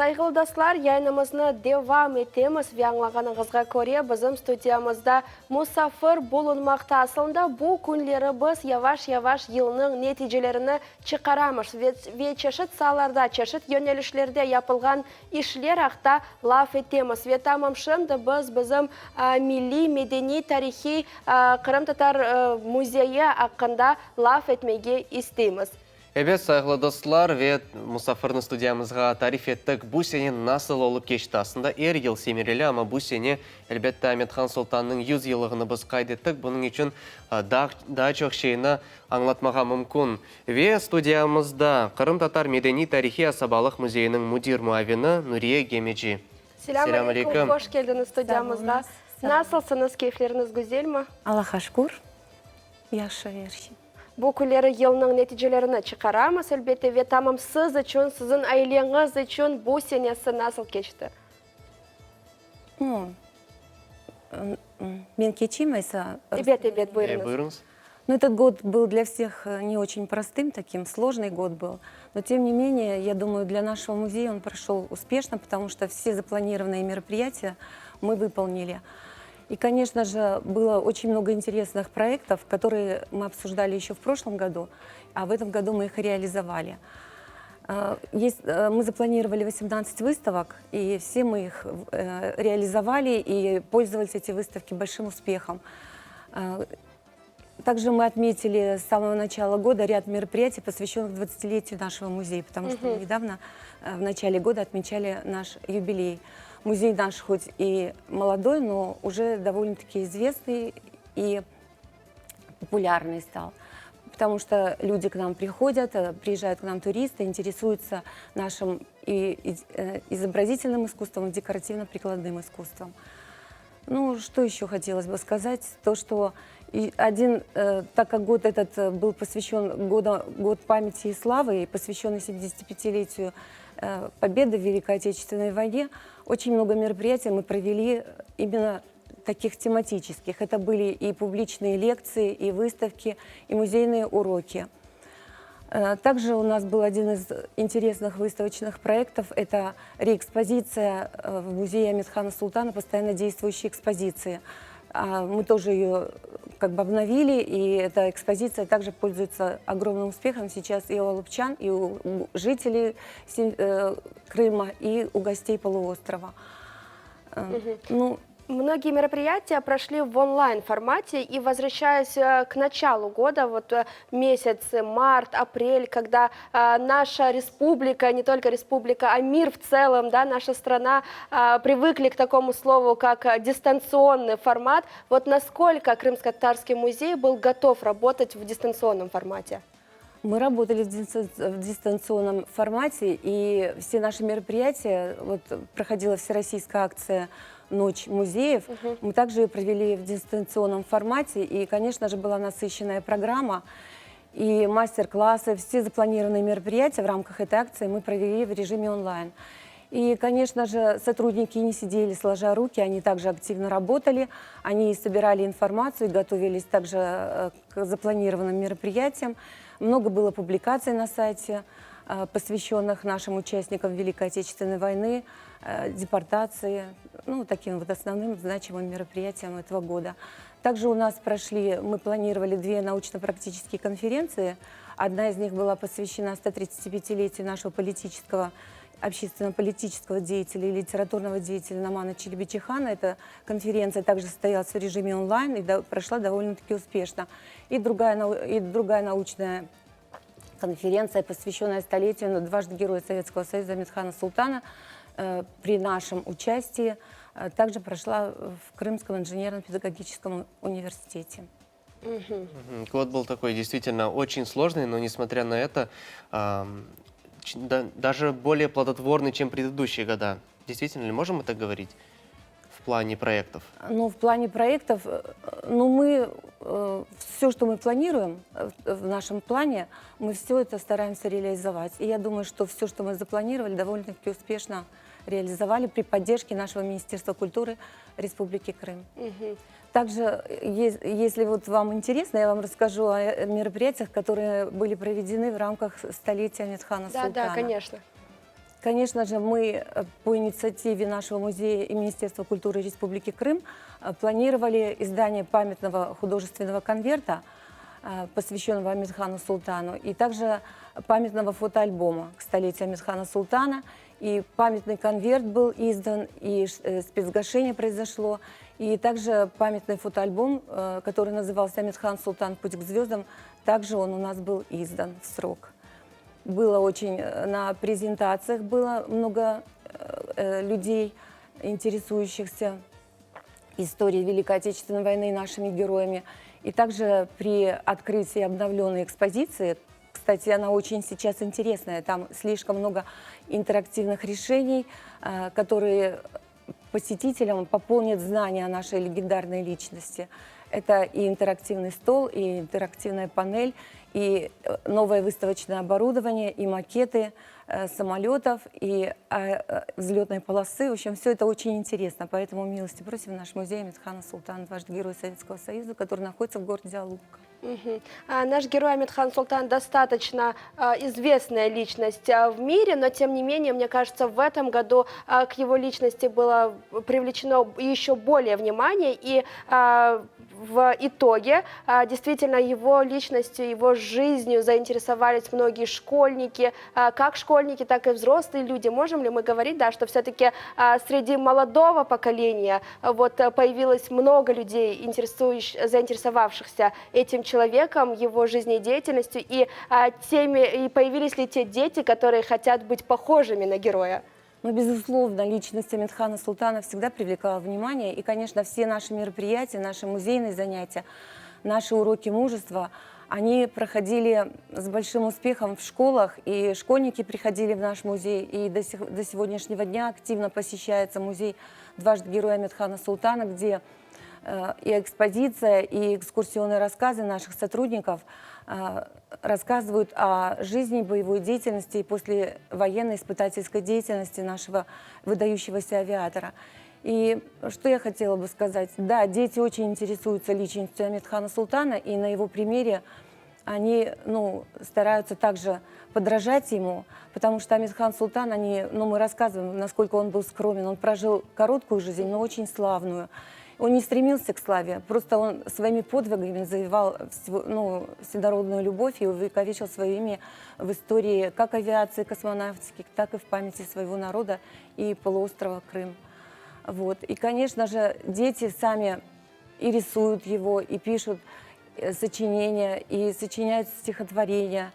Сайгыл достар, яйнымызны девам етеміз. Вяңлағаныңызға көре бізім студиямызда мұсафыр болынмақта. Асылында бұл күнлері біз яваш-яваш елінің нәтижелеріні чықарамыз. Ве чешіт саларда, чешіт йөнелішлерде япылған ишлер ақта лаф етеміз. Ве тамамшымды бізім милли, медени, тарихи Қырым татар музейі ақында лаф етмеге істейміз. Эбет сайғылы достылар, вет мұсафырны студиямызға тариф еттік. Бұл сене насыл олып кешті. Асында ел семерелі, ама бұл сене әлбетті Аметхан Сұлтанның 100 елығыны біз қайдеттік. Бұның үшін да чоқ шейіні аңлатмаға мүмкін. Ве студиямызда Қырым татар медени тарихи асабалық музейінің мудир муавины Нурия Гемеджи. Селам алейкум, қош келдіңіз студиямызға. Насылсыңыз, кейфлеріңіз güzel ма? Аллаха шүкір, яқшы ерші. Бұл күлері елінің нәтижелеріні чықарамыз, әлбетте, ве тамам сіз үшін, сіздің айлеңіз үшін бұл сенесі насыл кешті? Мен кечим, Айса? Эбет, бұрыңыз. Ну, этот год был для всех не очень простым, таким сложный год был. Но, тем не менее, я думаю, для нашего музея он прошел успешно, потому что все запланированные мероприятия мы выполнили. И, конечно же, было очень много интересных проектов, которые мы обсуждали еще в прошлом году, а в этом году мы их реализовали. Мы запланировали 18 выставок, и все мы их реализовали и пользовались эти выставки большим успехом. Также мы отметили с самого начала года ряд мероприятий, посвященных 20-летию нашего музея, потому что мы недавно, в начале года, отмечали наш юбилей. Музей наш хоть и молодой, но уже довольно-таки известный и популярный стал. Потому что люди к нам приходят, приезжают к нам туристы, интересуются нашим и изобразительным искусством, и декоративно-прикладным искусством. Ну, что еще хотелось бы сказать? То, что так как год этот был посвящен год памяти и славы, и посвященный 75-летию победы в Великой Отечественной войне, очень много мероприятий мы провели именно таких тематических. Это были и публичные лекции, и выставки, и музейные уроки. Также у нас был один из интересных выставочных проектов. Это реэкспозиция в музее Аметхана Султана, постоянно действующей экспозиции. Мы тоже ее как бы обновили, и эта экспозиция также пользуется огромным успехом сейчас и у алупчан, и у жителей Крыма, и у гостей полуострова. Многие мероприятия прошли в онлайн-формате, и возвращаясь к началу года, вот месяц март, апрель, когда наша республика, не только республика, а мир в целом, да, наша страна привыкли к такому слову, как дистанционный формат, вот насколько Крымско-Татарский музей был готов работать в дистанционном формате? Мы работали в дистанционном формате, и все наши мероприятия, вот проходила всероссийская акция «Ночь музеев», мы также провели в дистанционном формате, и, конечно же, была насыщенная программа, и мастер-классы, все запланированные мероприятия в рамках этой акции мы провели в режиме онлайн. И, конечно же, сотрудники не сидели сложа руки, они также активно работали, они собирали информацию, готовились также к запланированным мероприятиям. Много было публикаций на сайте, посвященных нашим участникам Великой Отечественной войны, депортации, ну, таким вот основным значимым мероприятиям этого года. Также у нас мы планировали 2 научно-практические конференции. Одна из них была посвящена 135-летию нашего общественно-политического деятеля и литературного деятеля Намана Челебичихана. Эта конференция также состоялась в режиме онлайн и прошла довольно-таки успешно. И другая научная конференция, посвященная столетию дважды Героя Советского Союза Аметхана Султана, при нашем участии, также прошла в Крымском инженерно-педагогическом университете. Год был такой действительно очень сложный, но несмотря на это, даже более плодотворный, чем предыдущие года. Действительно ли можем мы так говорить в плане проектов? Ну, в плане проектов, мы все, что мы планируем в нашем плане, мы все это стараемся реализовать. И я думаю, что все, что мы запланировали, довольно-таки успешно реализовали при поддержке нашего Министерства культуры Республики Крым. Также, если вот вам интересно, я вам расскажу о мероприятиях, которые были проведены в рамках столетия Аметхана Султана. Да, конечно. Конечно же, мы по инициативе нашего музея и Министерства культуры Республики Крым планировали издание памятного художественного конверта, посвященного Амирхану Султану, и также памятного фотоальбома к столетию Амирхана Султана. И памятный конверт был издан, и спецгашение произошло, и также памятный фотоальбом, который назывался «Амирхан Султан. Путь к звездам», также он у нас был издан в срок. Было очень, на презентациях было много людей, интересующихся историей Великой Отечественной войны и нашими героями. И также при открытии обновленной экспозиции, кстати, она очень сейчас интересная, там слишком много интерактивных решений, которые посетителям пополнят знания о нашей легендарной личности. Это и интерактивный стол, и интерактивная панель, и новое выставочное оборудование, и макеты самолетов, и взлетной полосы. В общем, все это очень интересно. Поэтому милости просим в наш музей Амирхана Султана, дважды Герой Советского Союза, который находится в городе Алупка. Наш герой Амирхан Султан достаточно известная личность в мире, но тем не менее, мне кажется, в этом году к его личности было привлечено еще более внимания, и в итоге действительно его личностью, его жизнью заинтересовались многие школьники, как школьники, так и взрослые люди. Можем ли мы говорить, да, что все-таки среди молодого поколения появилось много людей, заинтересовавшихся этим человеком, его жизнедеятельностью, и появились ли те дети, которые хотят быть похожими на героя? Ну, безусловно, личность Амирхана Султана всегда привлекала внимание. И, конечно, все наши мероприятия, наши музейные занятия, наши уроки мужества, они проходили с большим успехом в школах. И школьники приходили в наш музей. И до сегодняшнего дня активно посещается музей «Дважды Героя Амирхана Султана», где и экспозиция, и экскурсионные рассказы наших сотрудников рассказывают о жизни, боевой деятельности и послевоенной испытательской деятельности нашего выдающегося авиатора. И что я хотела бы сказать? Да, дети очень интересуются личностью Амирхана Султана, и на его примере они стараются также подражать ему, потому что Амирхан Султан, мы рассказываем, насколько он был скромен, он прожил короткую жизнь, но очень славную. Он не стремился к славе, просто он своими подвигами завоевал всенародную любовь и увековечил свое имя в истории как авиации, космонавтики, так и в памяти своего народа и полуострова Крым. И, конечно же, дети сами и рисуют его, и пишут сочинения, и сочиняют стихотворения.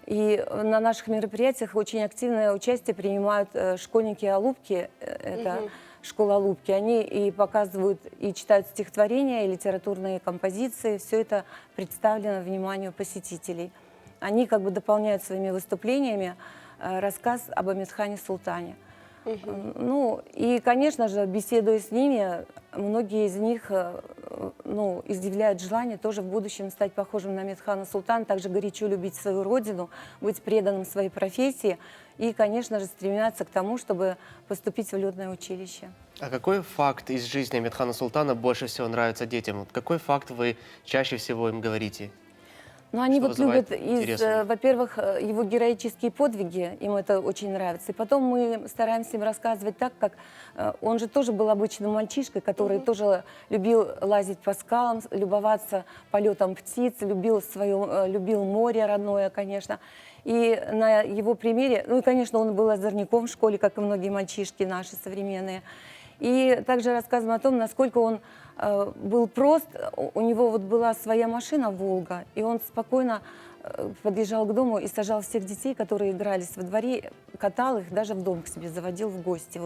И на наших мероприятиях очень активное участие принимают школьники Алупки, это школа Алупки. Они и показывают, и читают стихотворения, и литературные композиции. Все это представлено вниманию посетителей. Они как бы дополняют своими выступлениями рассказ об Амирхане Султане. И, конечно же, беседуя с ними, многие из них изъявляют желание тоже в будущем стать похожим на Амирхана Султана, также горячо любить свою родину, быть преданным своей профессии и, конечно же, стремятся к тому, чтобы поступить в летное училище. А какой факт из жизни Амирхана Султана больше всего нравится детям? Какой факт вы чаще всего им говорите? Они любят, во-первых, его героические подвиги, им это очень нравится. И потом мы стараемся им рассказывать так, как он же тоже был обычным мальчишкой, который тоже любил лазить по скалам, любоваться полетом птиц, любил море родное, конечно. И на его примере, конечно, он был озорником в школе, как и многие мальчишки наши современные. И также рассказываем о том, насколько он был прост. У него была своя машина «Волга», и он спокойно подъезжал к дому и сажал всех детей, которые игрались во дворе, катал их, даже в дом к себе заводил в гости.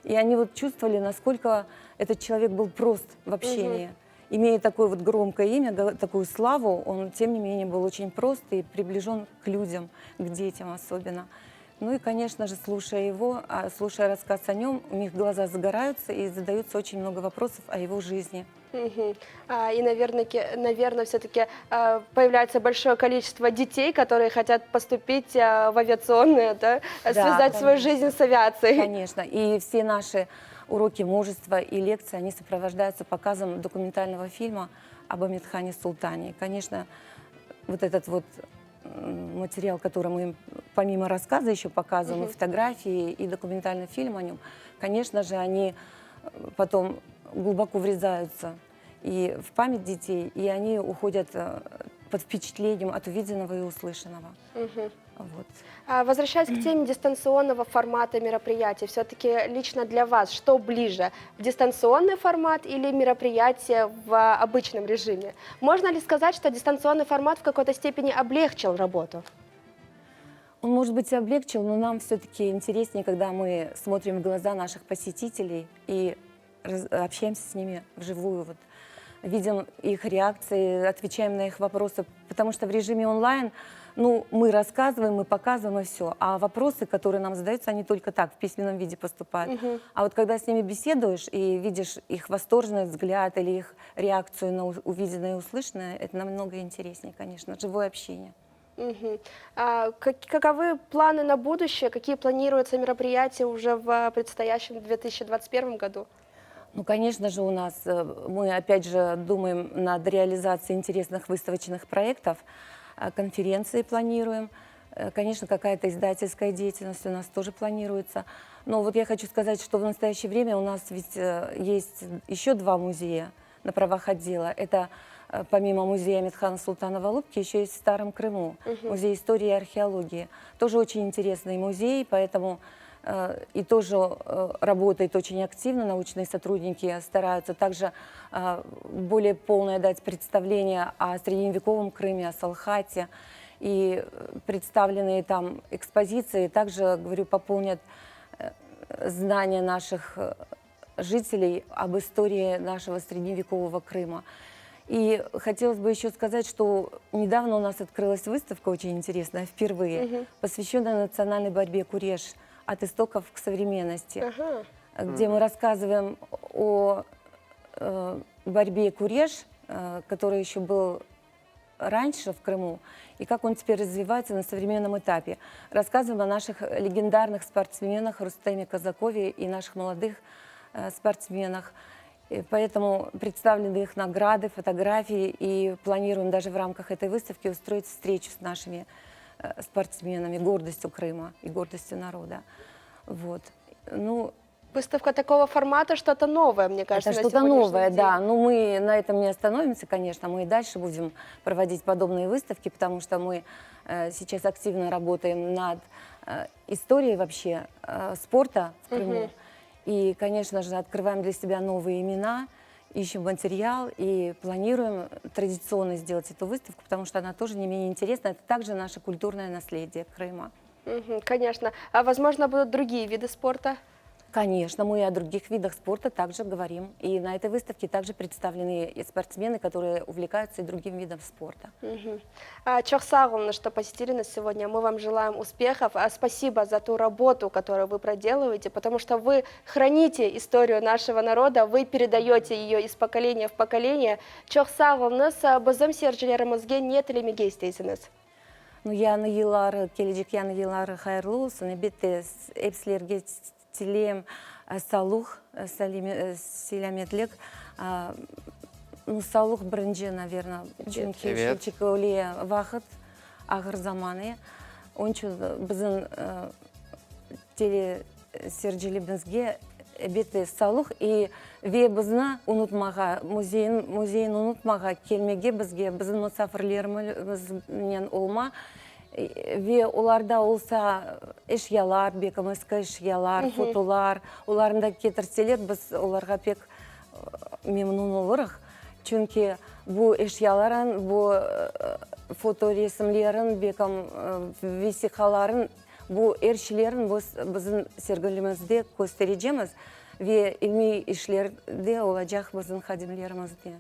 И они чувствовали, насколько этот человек был прост в общении. Имея такое громкое имя, такую славу, он, тем не менее, был очень прост и приближен к людям, к детям особенно. И, конечно же, слушая его, слушая рассказ о нем, у них глаза загораются и задаются очень много вопросов о его жизни. И, наверное, все-таки появляется большое количество детей, которые хотят поступить в авиационные, связать свою жизнь с авиацией. Конечно. И все наши уроки мужества и лекции, они сопровождаются показом документального фильма об Амирхане Султане. И, конечно, этот материал, который мы помимо рассказа еще показываем и фотографии, и документальный фильм о нем. Конечно же, они потом глубоко врезаются и в память детей, и они уходят под впечатлением от увиденного и услышанного. Вот. Возвращаясь к теме дистанционного формата мероприятий, все-таки лично для вас что ближе? Дистанционный формат или мероприятие в обычном режиме? Можно ли сказать, что дистанционный формат в какой-то степени облегчил работу? Он, может быть, и облегчил, но нам все-таки интереснее, когда мы смотрим в глаза наших посетителей и общаемся с ними вживую. Вот. Видим их реакции, отвечаем на их вопросы, потому что в режиме онлайн мы рассказываем, мы показываем и все. А вопросы, которые нам задаются, они только так, в письменном виде поступают. А вот когда с ними беседуешь и видишь их восторженный взгляд или их реакцию на увиденное и услышанное, это намного интереснее, конечно, живое общение. Каковы планы на будущее? Какие планируются мероприятия уже в предстоящем 2021 году? Ну, конечно же, мы опять же думаем над реализацией интересных выставочных проектов, конференции планируем. Конечно, какая-то издательская деятельность у нас тоже планируется. Но вот я хочу сказать, что в настоящее время у нас ведь есть еще 2 музея на правах отдела. Это помимо музея Амедхана Султанова Алупки, еще есть в Старом Крыму, музей истории и археологии. Тоже очень интересный музей, поэтому и тоже работает очень активно, научные сотрудники стараются также более полное дать представление о средневековом Крыме, о Салхате. И представленные там экспозиции также, говорю, пополнят знания наших жителей об истории нашего средневекового Крыма. И хотелось бы еще сказать, что недавно у нас открылась выставка очень интересная, впервые, посвященная национальной борьбе Куреш от истоков к современности, где мы рассказываем о борьбе Куреш, который еще был раньше в Крыму, и как он теперь развивается на современном этапе. Рассказываем о наших легендарных спортсменах Рустеме Казакове и наших молодых спортсменах. И поэтому представлены их награды, фотографии, и планируем даже в рамках этой выставки устроить встречу с нашими спортсменами, гордостью Крыма и гордостью народа. Вот. Выставка такого формата, что-то новое, мне кажется. Это что-то новое, да. Но мы на этом не остановимся, конечно. Мы и дальше будем проводить подобные выставки, потому что мы сейчас активно работаем над историей вообще спорта в Крыму. И, конечно же, открываем для себя новые имена, ищем материал и планируем традиционно сделать эту выставку, потому что она тоже не менее интересна. Это также наше культурное наследие Крыма. Конечно. А возможно, будут другие виды спорта? Конечно, мы и о других видах спорта также говорим. И на этой выставке также представлены и спортсмены, которые увлекаются и другим видом спорта. Çok sağ olun, что посетили нас сегодня. Мы вам желаем успехов. Спасибо за ту работу, которую вы проделываете, потому что вы храните историю нашего народа, вы передаете ее из поколения в поколение. Çok sağ olunuz. Bizim seyircilerimizge ne dilemek isteyesiniz? Яны yılları, gelecek yanı yılları hayırlı olsun. Elbette hepsilerge тілем саулық, сәлеметлік. Саулық бірінші, наверное, чүнки шүлчік өле вақыт, ағыр заманы. Onun için bizim телесерджелебізге беті саулық ve bizni unutmağa, muzeyin unutmağa kelmege bizge, bizim misafirlerimizden olma. Ve olarda olsa eşyalar, bekim eski eşyalar, fotolar, onların da getirseler biz onlarga pek memnun oluruz. Çünkü bu eşyaların, bu foto resimlerin, bekim vesikaların, bu erşilerin bizim sergilimizde göstereceğimiz ve ilmi işlerde olacak bizim hadimlerimizde.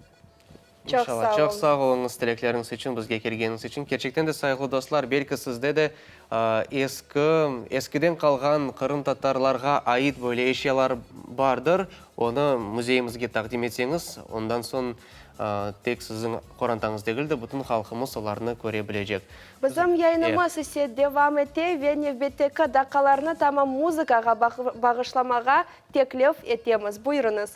Çok sağ olunuz тілектеріңіз үшін, бізге келгеніңіз үшін. Gerçekten de sayılı dostlar, belki sizde de eskiden қалған Қырым татарларға ait böyle eşyalar vardır. Onu muzeyimizге тақдим етсеңіз, ondan soң тек сіздің қорантаңызда келді, bütün халқымыз оларны көре білежек. Bizim yayınımız ise devam ete ve növbеттeki dakikalarını tamam muzikaga bağışlamağa teklif etemiz. Buyurunuz.